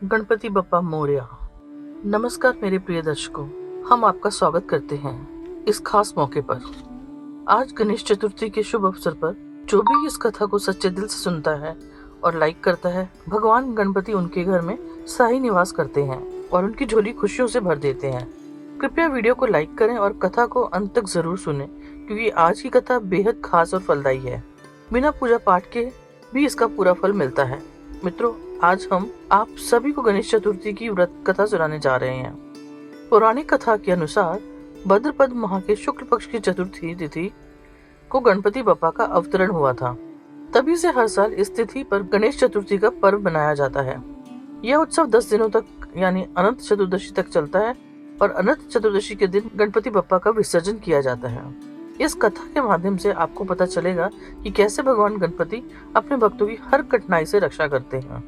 गणपति बप्पा मोरया। नमस्कार मेरे प्रिय दर्शकों, हम आपका स्वागत करते हैं इस खास मौके पर। आज गणेश चतुर्थी के शुभ अवसर पर जो भी इस कथा को सच्चे दिल से सुनता है और लाइक करता है, भगवान गणपति उनके घर में स्थायी निवास करते हैं और उनकी झोली खुशियों से भर देते हैं। कृपया वीडियो को लाइक करें और कथा को अंत तक जरूर सुनें, क्योंकि आज की कथा बेहद खास और फलदायी है। बिना पूजा पाठ के भी इसका पूरा फल मिलता है। मित्रों, आज हम आप सभी को गणेश चतुर्थी की व्रत कथा सुनाने जा रहे हैं। पौराणिक कथा के अनुसार भाद्रपद माह के शुक्ल पक्ष की चतुर्थी तिथि को गणपति बप्पा का अवतरण हुआ था। तभी से हर साल इस तिथि पर गणेश चतुर्थी का पर्व मनाया जाता है। यह उत्सव 10 दिनों तक यानी अनंत चतुर्दशी तक चलता है और अनंत चतुर्दशी के दिन गणपति बप्पा का विसर्जन किया जाता है। इस कथा के माध्यम से आपको पता चलेगा कि कैसे भगवान गणपति अपने भक्तों की हर कठिनाई से रक्षा करते हैं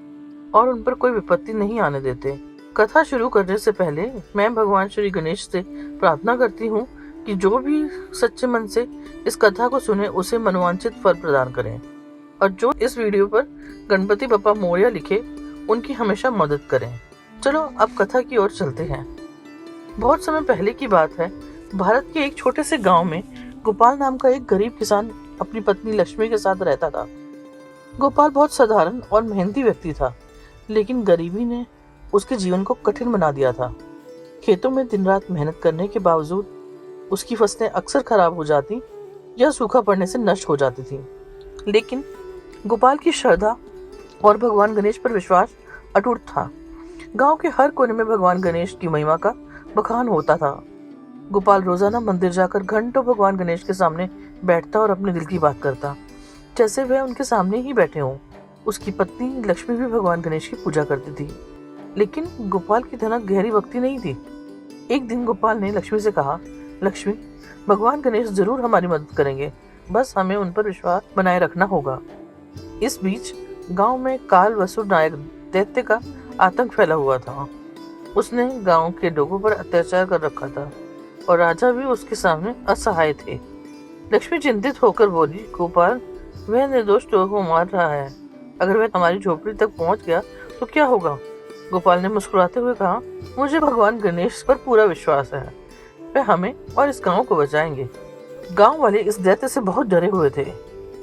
और उन पर कोई विपत्ति नहीं आने देते। कथा शुरू करने से पहले मैं भगवान श्री गणेश से प्रार्थना करती हूँ कि जो भी सच्चे मन से इस कथा को सुने उसे मनोवांछित फल प्रदान करें, और जो इस वीडियो पर गणपति बप्पा मोरया लिखे उनकी हमेशा मदद करें। चलो अब कथा की ओर चलते हैं। बहुत समय पहले की बात है। भारत के एक छोटे से गांव में गोपाल नाम का एक गरीब किसान अपनी पत्नी लक्ष्मी के साथ रहता था। गोपाल बहुत साधारण और मेहनती व्यक्ति था, लेकिन गरीबी ने उसके जीवन को कठिन बना दिया था। खेतों में दिन रात मेहनत करने के बावजूद उसकी फसलें अक्सर खराब हो जाती या सूखा पड़ने से नष्ट हो जाती थी। लेकिन गोपाल की श्रद्धा और भगवान गणेश पर विश्वास अटूट था। गांव के हर कोने में भगवान गणेश की महिमा का बखान होता था। गोपाल रोजाना मंदिर जाकर घंटों भगवान गणेश के सामने बैठता और अपने दिल की बात करता, जैसे वह उनके सामने ही बैठे हों। उसकी पत्नी लक्ष्मी भी भगवान गणेश की पूजा करती थी, लेकिन गोपाल की तरह गहरी भक्ति नहीं थी। एक दिन गोपाल ने लक्ष्मी से कहा, लक्ष्मी, भगवान गणेश जरूर हमारी मदद करेंगे, बस हमें उन पर विश्वास बनाए रखना होगा। इस बीच गांव में काल वसुर नायक दैत्य का आतंक फैला हुआ था। उसने गांव के लोगों पर अत्याचार कर रखा था और राजा भी उसके सामने असहाय थे। लक्ष्मी चिंतित होकर बोली, गोपाल, वह निर्दोष लोगों को मार रहा है। अगर वह हमारी झोपड़ी तक पहुंच गया तो क्या होगा? गोपाल ने मुस्कुराते हुए कहा, मुझे भगवान गणेश पर पूरा विश्वास है, वह हमें और इस गांव को बचाएंगे। गांव वाले इस दैत्य से बहुत डरे हुए थे,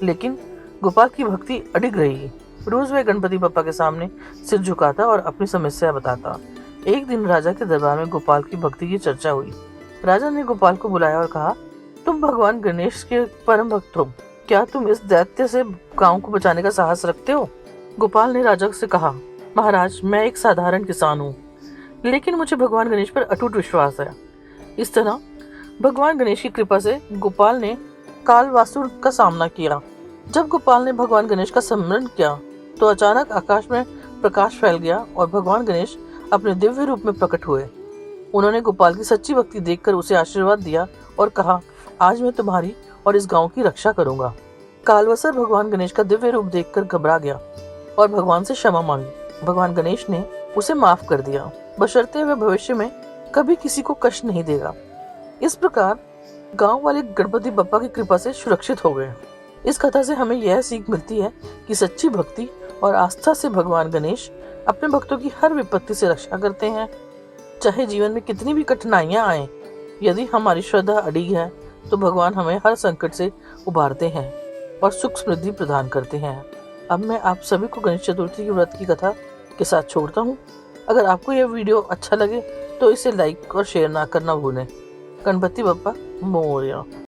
लेकिन गोपाल की भक्ति अडिग रही। रोज वह गणपति बप्पा के सामने सिर झुकाता और अपनी समस्या बताता। एक दिन राजा के दरबार में गोपाल की भक्ति की चर्चा हुई। राजा ने गोपाल को बुलाया और कहा, तुम भगवान गणेश के परम भक्त हो, क्या तुम इस दैत्य से गांव को बचाने का साहस रखते हो? गोपाल ने राजा से कहा, महाराज, मैं एक साधारण किसान हूँ, लेकिन मुझे भगवान गणेश पर अटूट विश्वास है। इस तरह भगवान गणेश की कृपा से गोपाल ने कालवासुर का सामना किया। जब गोपाल ने भगवान गणेश का स्मरण किया तो अचानक आकाश में प्रकाश फैल गया और भगवान गणेश अपने दिव्य रूप में प्रकट हुए। उन्होंने गोपाल की सच्ची भक्ति देखकर उसे आशीर्वाद दिया और कहा, आज मैं तुम्हारी और इस गांव की रक्षा करूंगा। कालवसर भगवान गणेश का दिव्य रूप देखकर घबरा गया और भगवान से क्षमा मांगी। भगवान गणेश ने उसे माफ कर दिया, बशर्ते वह भविष्य में कभी किसी को कष्ट नहीं देगा। इस प्रकार गांव वाले गणपति बप्पा की कृपा से सुरक्षित हो गए। इस कथा से हमें यह सीख मिलती है कि सच्ची भक्ति और आस्था से भगवान गणेश अपने भक्तों की हर विपत्ति से रक्षा करते हैं। चाहे जीवन में कितनी भी कठिनाइयां आए, यदि हमारी श्रद्धा अडिग है तो भगवान हमें हर संकट से उबारते हैं और सुख समृद्धि प्रदान करते हैं। अब मैं आप सभी को गणेश चतुर्थी की व्रत की कथा के साथ छोड़ता हूँ। अगर आपको यह वीडियो अच्छा लगे तो इसे लाइक और शेयर ना करना भूलें। गणपति बप्पा मोरया।